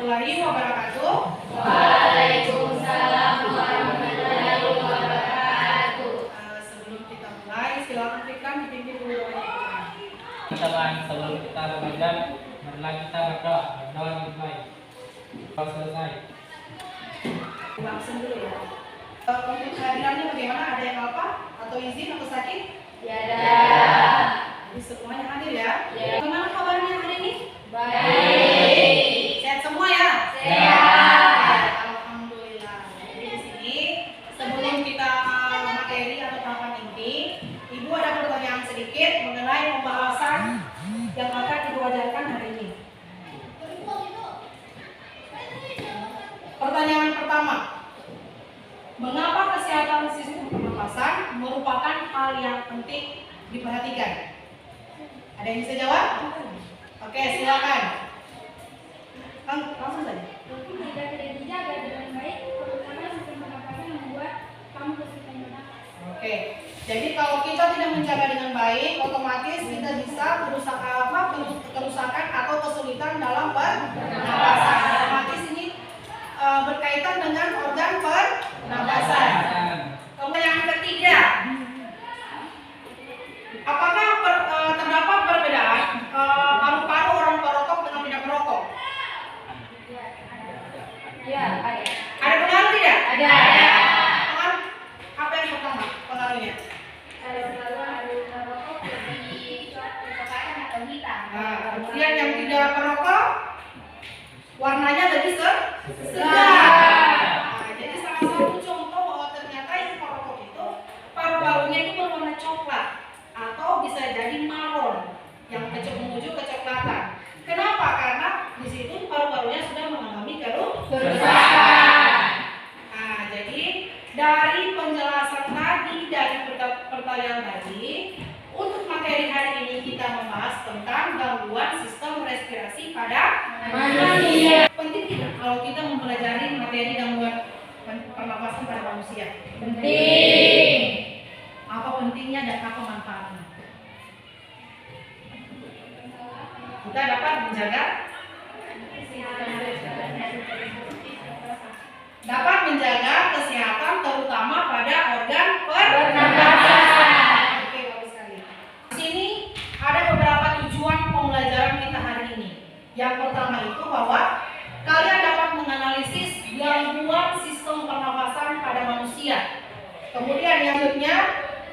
warahmatullahi wabarakatuh. Waalaikumsalam warahmatullahi wabarakatuh. Sebelum kita mulai, silakan Fikran dipimpin dulu doanya. Teman-teman, sebelum kita belajar, marilah kita berdoa. Berdoa dimulai. Kalau selesai. Langsung dulu ya. Untuk kehadirannya bagaimana? Ada yang apa? Atau izin atau sakit? Tiada. Jadi semuanya hadir ya. Ya. Gimana kabarnya hari ini? Baik. Sehat semua ya? Sehat. Alhamdulillah. Jadi di sini sebelum kita materi atau tahapan inti, Ibu ada pertanyaan sedikit mengenai pembahasan yang akan Ibu ajarkan hari ini. Pertanyaan pertama, mengapa kesehatan sistem pernapasan merupakan hal yang penting diperhatikan? Ada yang bisa jawab? Oke, silakan. Langsung saja. Jika tidak dijaga dengan baik, terutama sistem pernapasan membuat kamu kesulitan bernafas. Oke, jadi kalau kita tidak menjaga dengan baik, otomatis kita bisa kerusakan atau kesulitan dalam pernapasan. Otomatis ini berkaitan dengan organ pernapasan. Kemudian yang ketiga, apakah terdapat perbedaan paru-paru orang perokok dengan tidak perokok? Ya, ada. Ada pengaruh tidak? Ada. Pengaruh apa yang pertama pengaruhnya? Ada pengaruh merokok lebih kecoklatan atau hitam. Nah, kemudian yang tidak perokok warnanya lebih segar. Nah, jadi salah satu contoh bahwa ternyata yang perokok itu paru-parunya itu berwarna coklat atau bisa jadi marron yang menuju kecoklatan. Kenapa? Karena di situ paru-parunya sudah mengalami kerusakan. Nah, jadi dari penjelasan tadi, dari pertanyaan tadi, untuk materi hari ini kita membahas tentang gangguan sistem respirasi pada manusia. Penting tidak kalau kita mempelajari materi gangguan pernapasan pada manusia? Penting. Apa pentingnya dan apa manfaatnya? Kita dapat menjaga kesehatan terutama pada organ pernapasan. Oke, bagus sekali. Di sini ada beberapa tujuan pembelajaran kita hari ini. Yang pertama itu bahwa kalian dapat menganalisis gangguan sistem pernapasan pada manusia. Kemudian yang selanjutnya,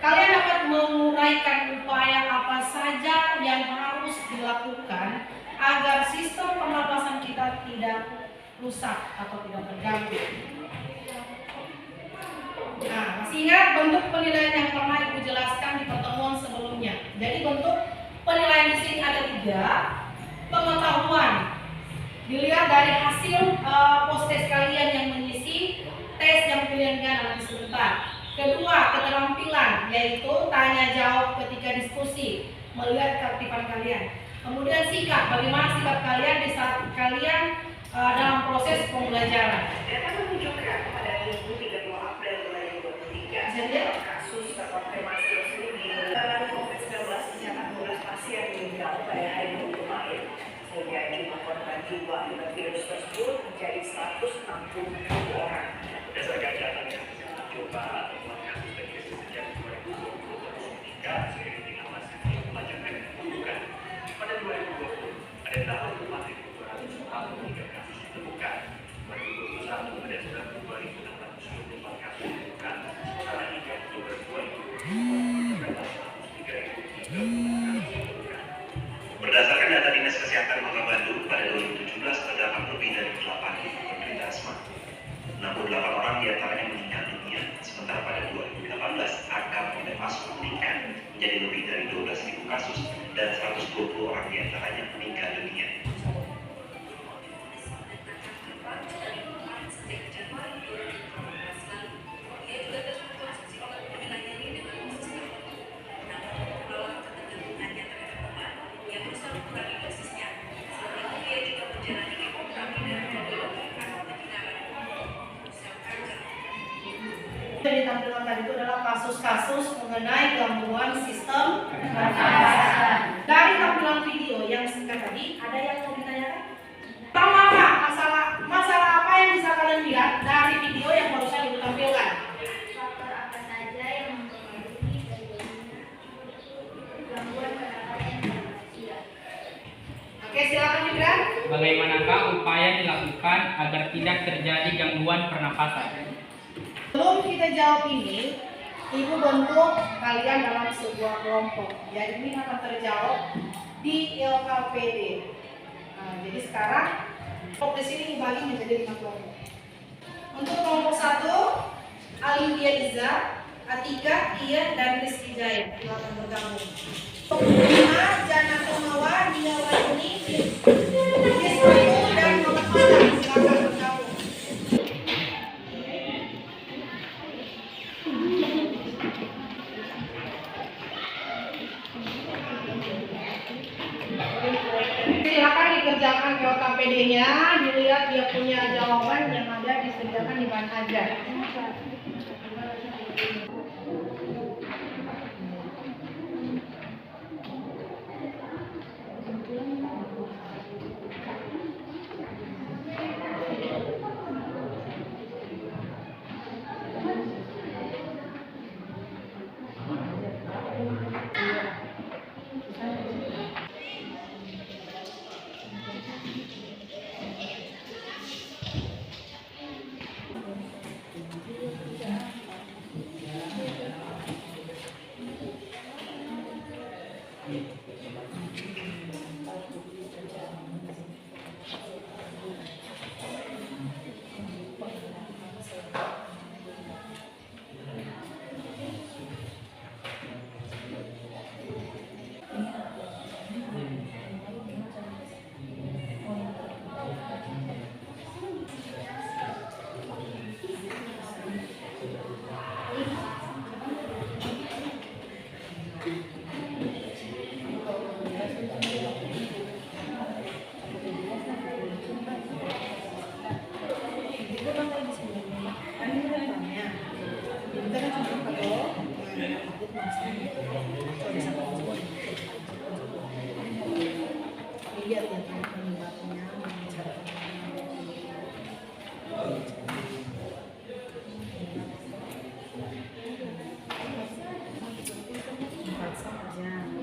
kalian dapat menguraikan upaya apa saja yang harus dilakukan agar sistem pernapasan kita tidak rusak atau tidak terganggu. Nah, masih ingat bentuk penilaian yang pernah Ibu jelaskan di pertemuan sebelumnya. Jadi bentuk penilaian di sini ada 3. Pengetahuan dilihat dari hasil post-test kalian yang mengisi tes yang kalian nanti sebentar. Kedua, keterampilan, yaitu tanya jawab ketika diskusi, melihat keaktifan kalian. Kemudian sikap, bagaimana sikap kalian di saat kalian dalam proses pembelajaran. Data menunjukkan pada minggu 30 April 2023, kasus terkonfirmasi positif di COVID-19 mencatat 12 pasien meninggal pada hari Minggu kemarin, sehingga jumlah korban jiwa akibat virus tersebut menjadi 160 orang. Berdasarkan data yang coba temuan kasus TBC sejak 2020 hingga seiring dengan masifnya pelajaran bukan pada 2020 ada tahun kematian 243 kasus ditemukan, 2021 ada 92.624 kasus ditemukan, sementara hingga Oktober 2020 terdapat 103.034 kasus ditemukan. Berdasarkan data Dinas Kesehatan Kota Bandung pada 2017 terdapat lebih dari 8.000 penderita asma. 68 orang diantaranya meninggal dunia, sementara pada 2018 angka penderita asma meningkat menjadi lebih dari 12.000 kasus dan 120 orang diantaranya meninggal dunia. Yang ditampilkan tadi itu adalah kasus-kasus mengenai gangguan sistem pernapasan. Dari tampilan video yang singkat tadi, ada yang mau ditanyakan? Pertama, masalah bagaimanakah upaya dilakukan agar tidak terjadi gangguan pernapasan? Sebelum kita jawab ini, Ibu bentuk kalian dalam sebuah kelompok. Jadi ini akan terjawab di LKPD. Nah, jadi sekarang kelompok di sini dibagi menjadi 5 kelompok. Untuk kelompok 1, Alindia Iza, Atika, Ian, dan Rizky Jaya. Silakan bergabung. Kelompok 5, Jana Tomawa, Nia Wayuni, Yeswayu, dan Muhammad Mana. Silakan bergabung. Silakan dikerjakan LKPD-nya, dilihat dia punya jawaban yang ada disediakan di bahan ajar.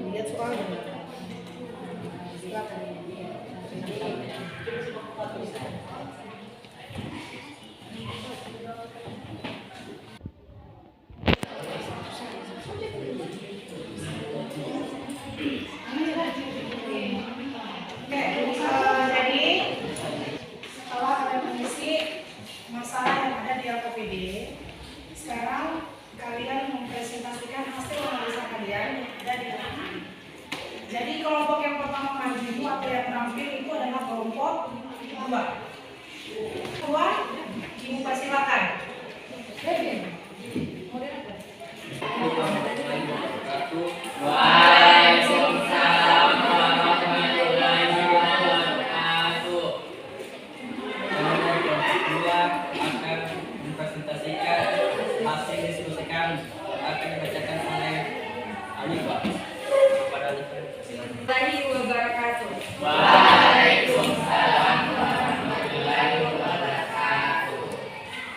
Lihat soalnya. Silakan. Jadi setelah kalian mengisi masalah yang ada di LKPD, sekarang kalian mempresentasikan hasil analisa kalian yang ada di LKPD. Jadi kelompok yang pertama maju atau yang terampil itu adalah kelompok 2. Ibu persilakan. Waalaikumsalam warahmatullahi wabarakatuh. Kedua akan mempresentasikan hasil diskusi kami akan dibacakan oleh Alifah. Kepada Alifah, silakan. Wabarakatuh. Waalaikumsalam warahmatullahi wabarakatuh.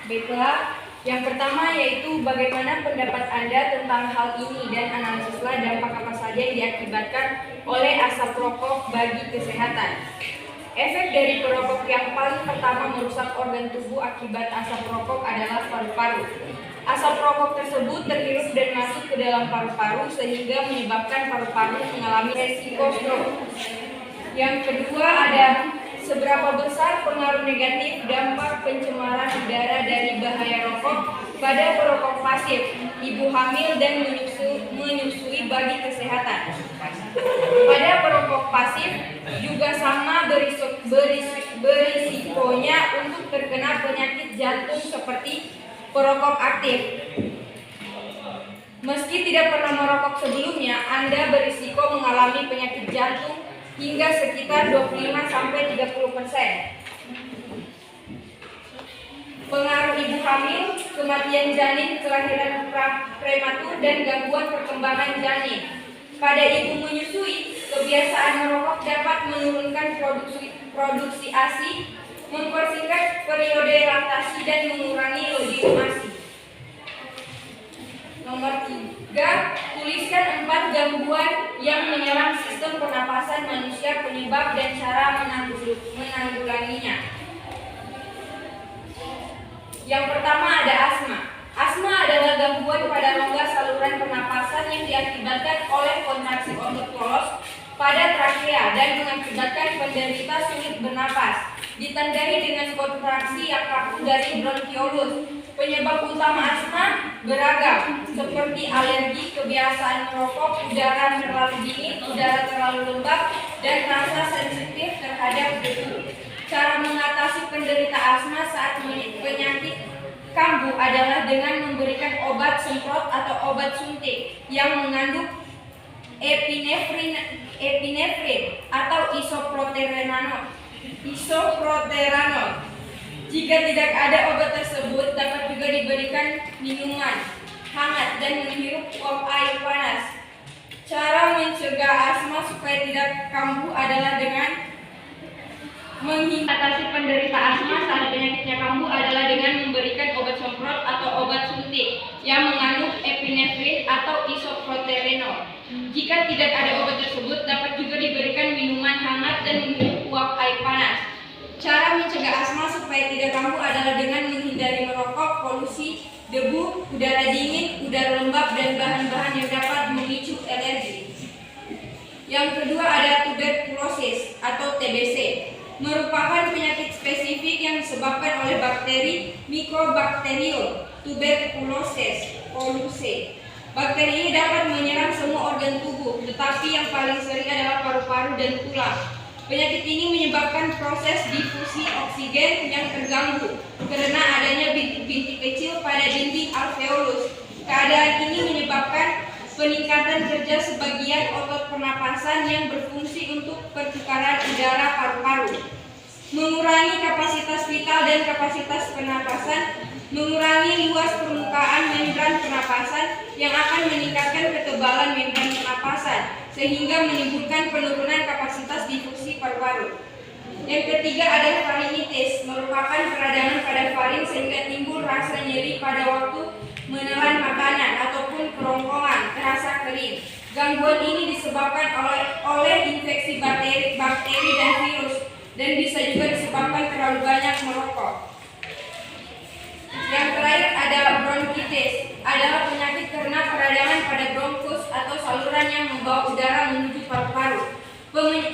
Baiklah, yang pertama yaitu bagaimana pendapat Anda tentang hal ini dan analisislah dampak apa saja yang diakibatkan oleh asap rokok bagi kesehatan. Efek dari perokok yang paling pertama merusak organ tubuh akibat asap rokok adalah paru-paru. Asap rokok tersebut terhirup dan masuk ke dalam paru-paru sehingga menyebabkan paru-paru mengalami resiko stroke. Yang kedua ada seberapa besar pengaruh negatif dampak pencemaran udara dari bahaya rokok pada perokok pasif, ibu hamil dan menyusui bagi kesehatan. Pada perokok pasif juga sama berisikonya untuk terkena penyakit jantung seperti perokok aktif. Meski tidak pernah merokok sebelumnya, Anda berisiko mengalami penyakit jantung hingga sekitar 25-30%. Pengaruh ibu hamil, kematian janin, kelahiran prematur, dan gangguan perkembangan janin. Pada ibu menyusui, kebiasaan merokok dapat menurunkan produksi ASI, mempersingkat periode laktasi, dan mengurangi loading ASI. Nomor 3, tuliskan 4 gangguan yang menyerang sistem pernapasan manusia usia, penyebab, dan cara menanggulanginya. Yang pertama ada asma. Asma adalah gangguan pada rongga saluran pernapasan yang diakibatkan oleh kontraksi otot polos pada trakea dan mengakibatkan penderita sulit bernapas, ditandai dengan kontraksi yang kaku dari bronkiolus. Penyebab utama asma beragam, seperti alergi, kebiasaan merokok, udara terlalu dingin, udara terlalu lembab, dan rasa sensitif terhadap debu. Cara mengatasi penderita asma saat penyakit kambuh adalah dengan memberikan obat semprot atau obat suntik yang mengandung epinefrin atau isoproterenol. Jika tidak ada obat tersebut, dapat juga diberikan minuman hangat dan menghirup uap air panas. Cara mencegah asma supaya tidak kambuh adalah dengan mengatasi penderita asma saat penyakitnya kambuh adalah dengan memberikan obat semprot atau obat suntik yang mengandung epinefrin atau isoproterenol. Jika tidak ada obat tersebut, dapat juga diberikan minuman hangat dan menghirup uap air panas. Cara mencegah asma supaya tidak kambuh adalah dengan menghindari merokok, polusi, debu, udara dingin, udara lembab, dan bahan-bahan yang dapat memicu alergi. Yang kedua ada tuberkulosis atau TBC, merupakan penyakit spesifik yang disebabkan oleh bakteri Mycobacterium tuberculosis (OLUC). Bakteri ini dapat menyerang semua organ tubuh, tetapi yang paling sering adalah paru-paru dan tulang. Penyakit ini menyebabkan proses difusi oksigen yang terganggu karena adanya bintik-bintik kecil pada dinding alveolus. Keadaan ini menyebabkan peningkatan kerja sebagian otot pernapasan yang berfungsi untuk pertukaran udara paru-paru, mengurangi kapasitas vital dan kapasitas pernapasan, mengurangi luas permukaan membran pernapasan yang akan meningkatkan ketebalan membran pernapasan sehingga menimbulkan penurunan kapasitas difusi paru-paru. Yang ketiga adalah faringitis, merupakan peradangan pada faring sehingga timbul rasa nyeri pada waktu menelan makanan ataupun kerongkongan, terasa kering. Gangguan ini disebabkan oleh infeksi bakteri dan virus dan bisa juga disebabkan terlalu banyak merokok. Yang terakhir adalah bronkitis, adalah penyakit karena peradangan pada bronkus atau saluran yang membawa udara menuju paru-paru.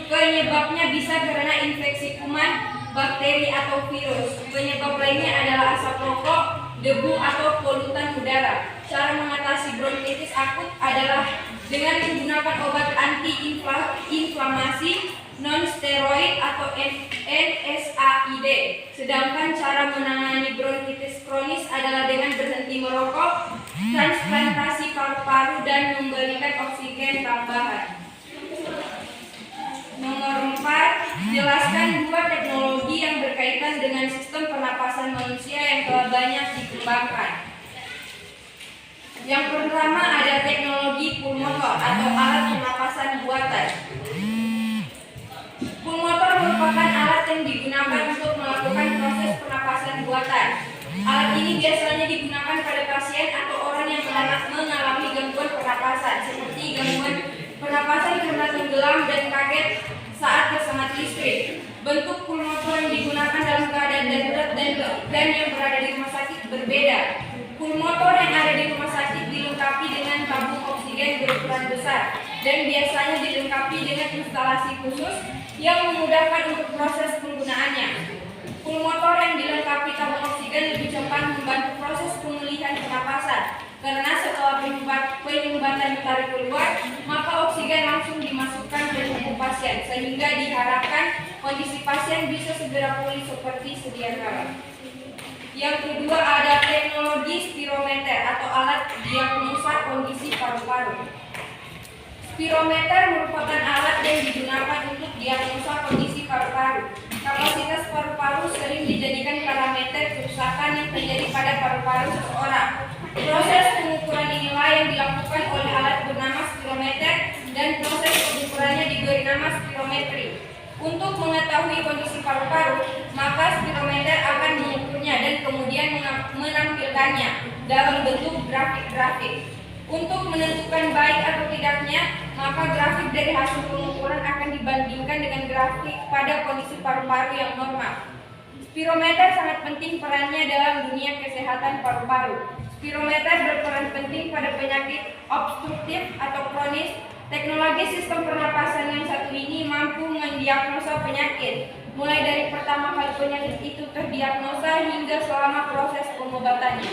Penyebabnya bisa karena infeksi kuman, bakteri atau virus. Penyebab lainnya adalah asap rokok, debu atau polutan udara. Cara mengatasi bronkitis akut adalah dengan menggunakan obat anti-inflamasi non-steroid atau NSAID. Sedangkan cara menangani bronkitis kronis adalah dengan berhenti merokok, transplantasi paru-paru, dan memberikan oksigen tambahan. Nomor 4, jelaskan 2 teknologi yang berkaitan dengan sistem pernapasan manusia yang telah banyak dikembangkan. Yang pertama ada teknologi pulmotor atau alat pernapasan buatan. Pulmotor merupakan alat yang digunakan untuk melakukan proses pernapasan buatan. Alat ini biasanya digunakan pada pasien atau orang yang mengalami gangguan pernapasan, seperti gangguan pernapasan karena tenggelam dan kaget saat tersengat listrik. Bentuk pulmotor yang digunakan dalam keadaan darurat dan yang berada di rumah sakit berbeda. Pulmotor yang ada di rumah sakit dilengkapi dengan tabung oksigen berukuran besar dan biasanya dilengkapi dengan instalasi khusus yang memudahkan untuk proses penggunaannya. Pulmotor yang dilengkapi tabung oksigen lebih cepat membantu proses pemulihan pernapasan karena setelah penyumbatan ditarik keluar, maka oksigen langsung dimasukkan ke tubuh pasien sehingga diharapkan kondisi pasien bisa segera pulih seperti sedia kala. Yang kedua ada teknologi spirometer atau alat diagnosa kondisi paru-paru. Spirometer merupakan alat yang digunakan untuk diagnosa kondisi paru-paru. Kapasitas paru-paru sering dijadikan parameter kerusakan yang terjadi pada paru-paru seseorang. Proses pengukuran inilah yang dilakukan oleh alat bernama spirometer dan proses pengukurannya diberi nama spirometri. Untuk mengetahui kondisi paru-paru, maka spirometer akan mengukurnya dan kemudian menampilkannya dalam bentuk grafik-grafik. Untuk menentukan baik atau tidaknya, maka grafik dari hasil pengukuran akan dibandingkan grafik pada kondisi paru-paru yang normal. Spirometer sangat penting perannya dalam dunia kesehatan paru-paru. Spirometer berperan penting pada penyakit obstruktif atau kronis. Teknologi sistem pernapasan yang satu ini mampu mendiagnosa penyakit, mulai dari pertama kali penyakit itu terdiagnosa hingga selama proses pengobatannya.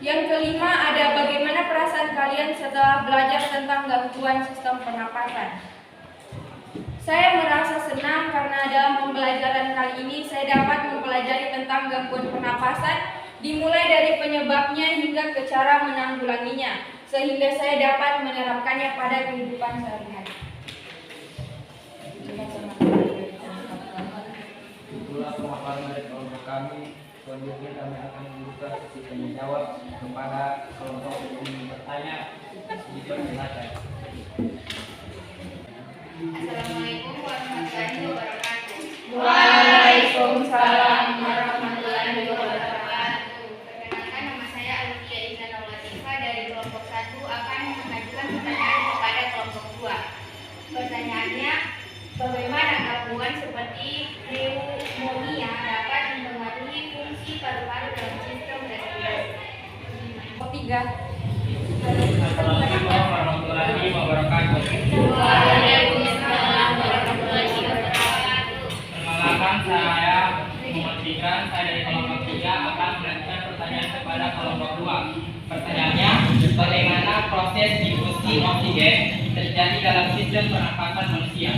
Yang kelima, ada bagaimana perasaan kalian setelah belajar tentang gangguan sistem pernapasan. Saya merasa senang karena dalam pembelajaran kali ini saya dapat mempelajari tentang gangguan pernapasan, dimulai dari penyebabnya hingga ke cara menanggulanginya, sehingga saya dapat menerapkannya pada kehidupan sehari-hari. Itulah pemaparan dari kelompok kami. Selanjutnya kami akan membuka sesi tanya jawab kepada kelompok yang ingin bertanya. Dipersilakan. Assalamualaikum warahmatullahi wabarakatuh. Waalaikumsalam warahmatullahi Wabarakatuh. Perkenalkan, nama saya Alfiya Izanul Latifah dari kelompok 1 akan mengajukan pertanyaan kepada kelompok 2. Pertanyaannya, bagaimana gangguan seperti pneumonia dapat mempengaruhi fungsi paru-paru dalam sistem respirasi? 3. Assalamualaikum warahmatullahi wabarakatuh. Waalaikumsalam warahmatullahi wabarakatuh. Perkenalkan, saya Muhammad Fikran. Saya dari kelompok 3 akan mengajukan pertanyaan kepada kelompok 2. Pertanyaannya, bagaimana proses difusi oksigen terjadi dalam sistem pernapasan manusia?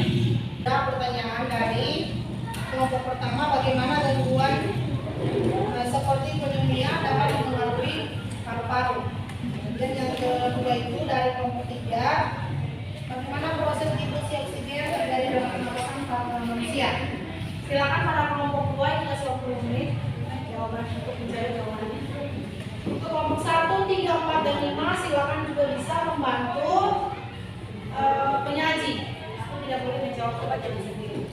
Pertanyaan dari kelompok pertama, bagaimana gangguan seperti pneumonia dapat mempengaruhi paru-paru. Dan yang kedua itu dari kelompok 3, bagaimana proses difusi oksigen terjadi dalam pernapasan manusia. Silakan para kelompok 2 hingga 20 menit jawaban untuk mencari jawabannya. Untuk kelompok 1, 3, 4, dan 5 silakan juga bisa membantu penyaji. Aku tidak boleh menjawab kepada diri sendiri.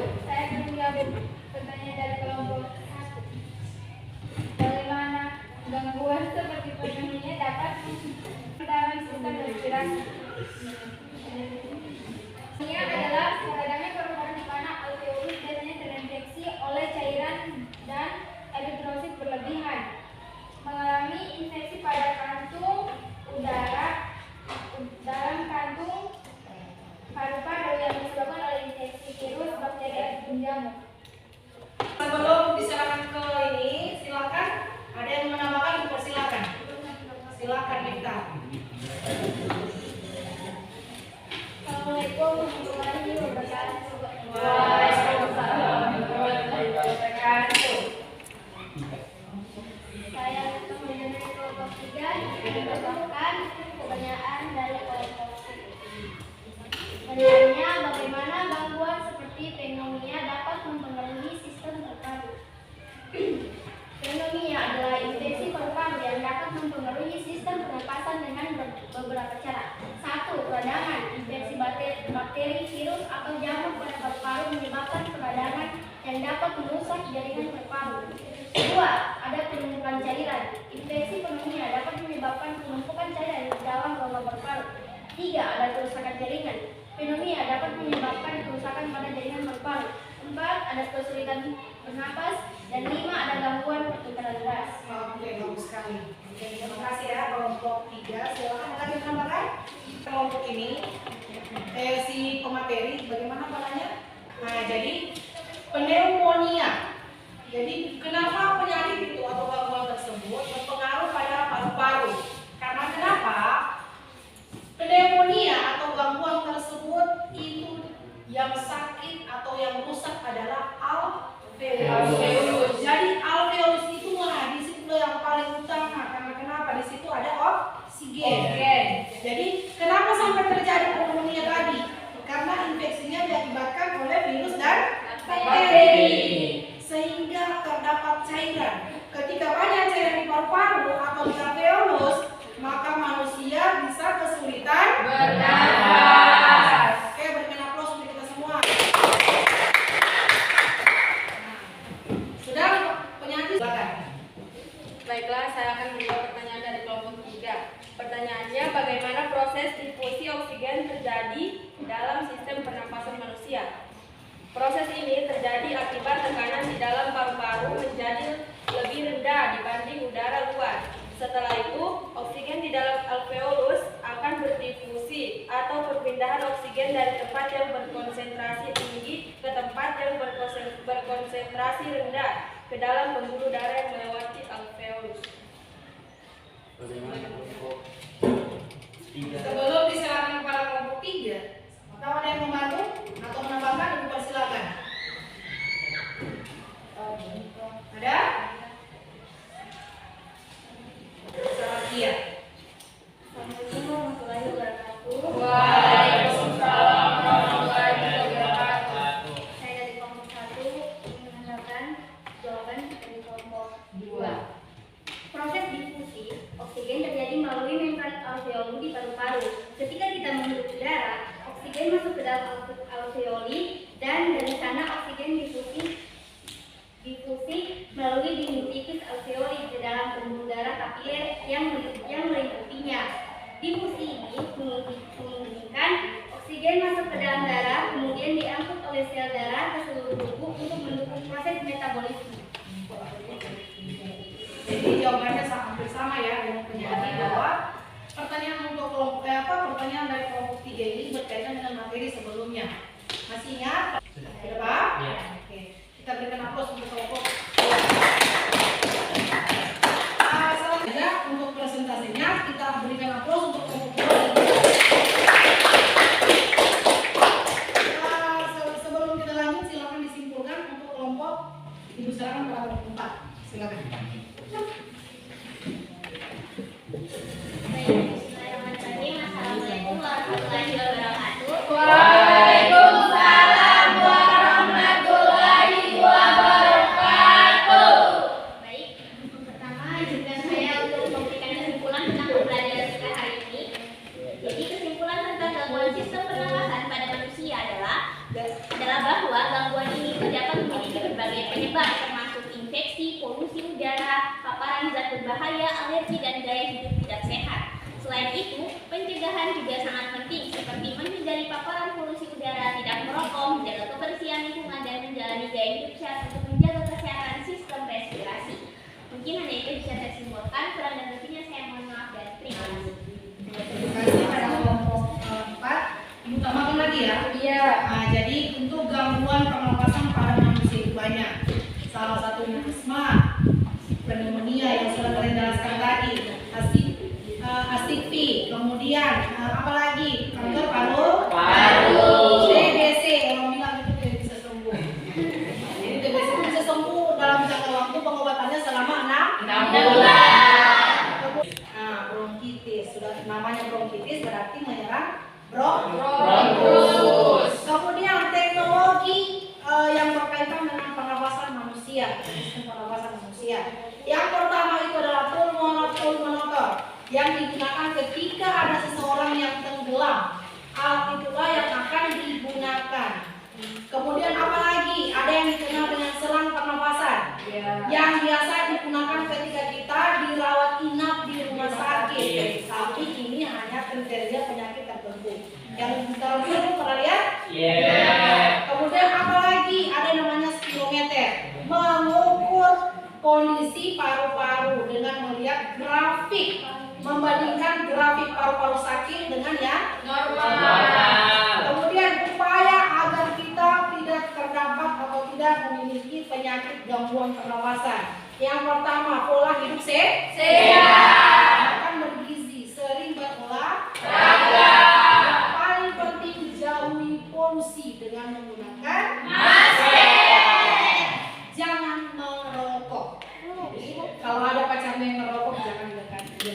Saya akan menjawab pertanyaan dari kelompok 1. Bagaimana gangguan seperti pneumonia dapat dalam sistem respirasi? Pneumonia adalah radangnya paru-paru di mana alveolus biasanya terinfeksi oleh cairan dan eritrosit berlebihan, mengalami infeksi pada kantung udara dalam kantung paru-paru yang disebabkan oleh infeksi virus, bakteri, ataupun jamur. Sebelum diserahkan ke ini, silakan ada yang menambahkan, dipersilakan. Silakan Miftah. Assalamualaikum warahmatullahi wabarakatuh. Waalaikumsalam warahmatullahi wabarakatuh. Saya kemudian dari kelompok 3 membacakan pertanyaan dari kelompok 1. Pertanyaannya, bagaimana gangguan seperti pneumonia dapat mempengaruhi sistem paru-paru? Pneumonia adalah infeksi paru-paru yang dapat mempengaruhi sistem pernapasan dengan beberapa cara. 1. Peradangan. Infeksi bakteri, virus, atau jamur pada paru-paru menyebabkan peradangan yang dapat merusak jaringan paru-paru. 2. Ada penumpukan cairan. Infeksi pneumonia dapat menyebabkan penumpukan cairan di dalam rongga paru-paru. 3. Ada kerusakan jaringan. Pneumonia dapat menyebabkan kerusakan pada jaringan paru-paru. 4. Ada kesulitan bernapas. Dan 5. Ada gangguan perputaran darah. Oke, bagus sekali. Oke, terima kasih ya kelompok 3. Silakan ada yang menambahkan kelompok ini. Si pemateri, bagaimana caranya? Nah, jadi pneumonia. Jadi kenapa penyakit itu atau gangguan tersebut berpengaruh pada paru-paru? Karena kenapa? Pneumonia atau gangguan tersebut itu yang sakit atau yang rusak adalah alveolus. Jadi alveolus itu di situ yang paling utama. Karena kenapa? Di situ ada oksigen. Jadi kenapa sampai terjadi pneumonia tadi? Karena infeksinya diakibatkan oleh virus dan bakteri. memenuhi alveolus, maka manusia bisa kesulitan bernafas. Oke, berikan aplaus untuk kita semua. Sudah penyanyi silakan. Baiklah, saya akan menjawab pertanyaan dari kelompok 3. Pertanyaannya, bagaimana proses difusi oksigen terjadi dalam sistem pernapasan manusia? Proses ini terjadi akibat tekanan di dalam paru-paru menjadi lebih rendah dibanding udara luar. Setelah itu, oksigen di dalam alveolus akan berdifusi atau perpindahan oksigen dari tempat yang berkonsentrasi tinggi ke tempat yang berkonsentrasi rendah ke dalam pembuluh darah yang melewati alveolus. Sebelum diserahkan kepada kelompok 3, atau ada yang membantu atau menambahkan, dipersilakan. Ada? Selamat siang. Assalamualaikum warahmatullahi wabarakatuh. Waalaikumsalam warahmatullahi wabarakatuh. Saya dari kelompok 1 menanyakan jawaban dari kelompok 2. Proses difusi oksigen terjadi melalui membran alveoli di paru-paru. Ketika kita menghirup udara, oksigen masuk ke dalam alveoli dan dari sana oksigen difusi melalui dinding tipis alveoli ke dalam pembuluh darah kapiler yang melingkupinya. Difusi ini memungkinkan oksigen masuk ke dalam darah, kemudian diangkut oleh sel darah ke seluruh tubuh untuk mendukung proses metabolisme. Jadi jawabannya hampir sama ya dengan penyanyi, bahwa pertanyaan untuk kelompok pertanyaan dari kelompok 3 ini berkaitan dengan materi sebelumnya. Masih ingat? Sudah Pak? Iya. Oke. Kita berikan aplaus untuk kelompok. Selanjutnya untuk presentasinya kita berikan aplaus untuk kelompok 2. Sebelum kita lanjut, silakan disimpulkan untuk kelompok Ibu serahkan kepada kelompok 4. Silakan. Bismillahirrahmanirrahim. Assalamualaikum warahmatullahi wabarakatuh. Waalaikumsalam warahmatullahi wabarakatuh. Baik, pertama izinkan saya untuk memberikan kesimpulan tentang pembelajaran kita hari ini. Jadi kesimpulan tentang gangguan sistem pernapasan pada manusia adalah bahwa gangguan ini dapat memiliki berbagai penyebab termasuk infeksi, polusi udara, paparan zat berbahaya, alergi dan gaya hidup tidak sehat. Selain itu, pencegahan juga sangat penting seperti menghindari paparan polusi udara, tidak merokok, menjaga kebersihan lingkungan dan menjalani gaya hidup sehat untuk menjaga kesehatan sistem respirasi. Mungkin hanya itu bisa saya simpulkan, kurang dan lebihnya saya mohon maaf dan terima kasih. Terima kasih pada kelompok 4. Ibu tambahkan lagi ya. Iya. Nah, jadi untuk gangguan pernapasan pada manusia itu banyak. Salah satunya asma, pneumonia yang sudah kalian jelaskan tadi, astikfi, kemudian apalagi kanker paru, TBC, orang bilang itu tidak bisa sembuh. Jadi TBC itu bisa sembuh dalam jangka waktu pengobatannya selama 6 bulan. Nah, bronkitis, sudah namanya bronkitis berarti menyerang bronkus. Kemudian teknologi yang berkaitan dengan pernapasan manusia, sistem pernapasan manusia. Yang pertama itu adalah pulmonotor yang digunakan ketika ada seseorang yang tenggelam. Alat itulah yang akan digunakan. Kemudian apalagi ada yang dikenal dengan selang pernapasan, yang biasa digunakan ketika kita dirawat inap di rumah sakit. Tapi ini hanya kriteria penyakit tertentu. Yang tertentu pernah lihat? Kemudian apalagi ada yang namanya spirometer, mengukur kondisi paru-paru dengan melihat grafik, membandingkan grafik paru-paru sakit dengan yang normal. Kemudian upaya agar kita tidak terdampak atau tidak memiliki penyakit gangguan pernapasan. Yang pertama, pola hidup sehat, makan bergizi, sering berolahraga. Yang paling penting, jauhi polusi dengan menggunakan masker. Jangan merokok. Jadi, kalau ada pacarnya yang merokok, jangan dekati.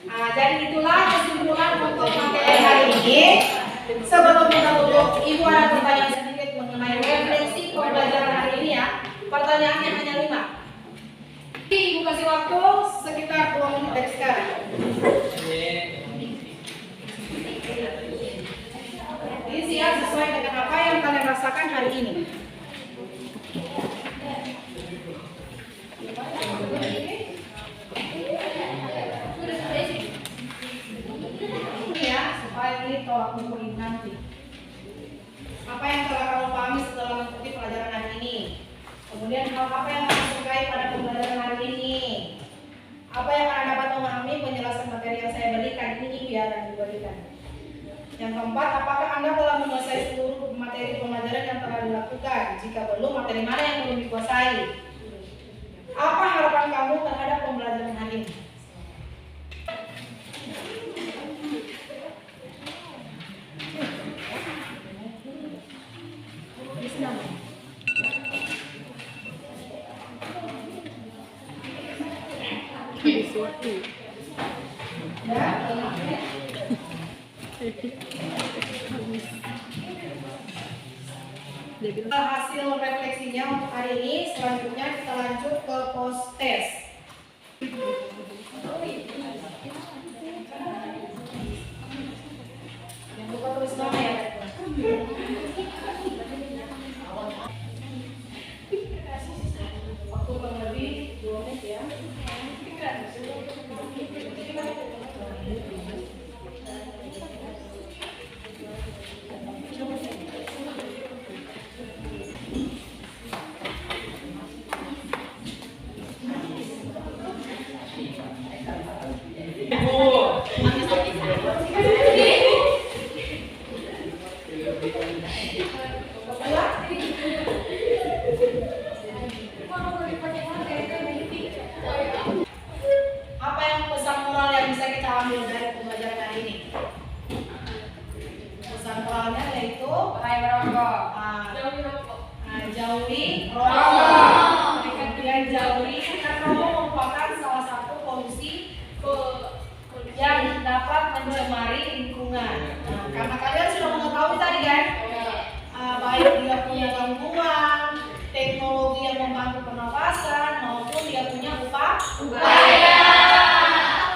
Nah, jadi itulah kesimpulan untuk materi hari ini. Sebelum kita tutup, Ibu ada pertanyaan sedikit mengenai refleksi pembelajaran hari ini ya. Pertanyaannya hanya 5. Ibu kasih waktu waktu sekitar 2 menit dari sekarang. Ini siap sesuai dengan apa yang kalian rasakan hari ini. Ya, supaya ini tolak ukur nanti. Apa yang telah kamu pahami setelah mengikuti pelajaran hari ini? Kemudian hal apa yang kamu sukai pada pembelajaran hari ini? Apa yang Anda dapat memahami penjelasan materi yang saya berikan ini biar diberikan. Yang keempat, apakah Anda telah menguasai seluruh materi pembelajaran yang telah dilakukan? Jika belum, materi mana yang belum dikuasai? Apa harapan kamu terhadap pembelajaran hari ini? Hasil refleksinya untuk hari ini, selanjutnya kita lanjut ke post test. Jangan lupa tulis nama ya. Waktu kurang lebih 2 menit ya. Apa yang pesan moral yang bisa kita ambil dari pembelajaran hari ini? Pesan moralnya yaitu jauhi rokok. Dan jauhi karena rokok merupakan salah satu polusi yang dapat mencemari lingkungan. Nah, karena kalian sudah mengetahui tadi kan, baik dia punya gangguan, teknologi yang membantu pernapasan maupun dia punya upaya.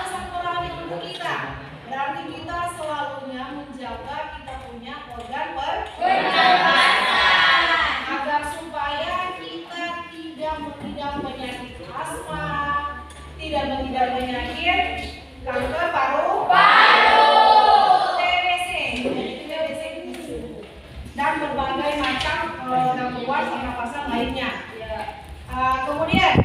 Pesan moralnya untuk kita, berarti kita selalunya menjaga kita punya organ pernapasan agar supaya kita tidak mengidap penyakit asma, tidak mengidap penyakit kanker paru-paru, TBC, dan berbagai macam gangguan pernapasan lainnya. Kemudian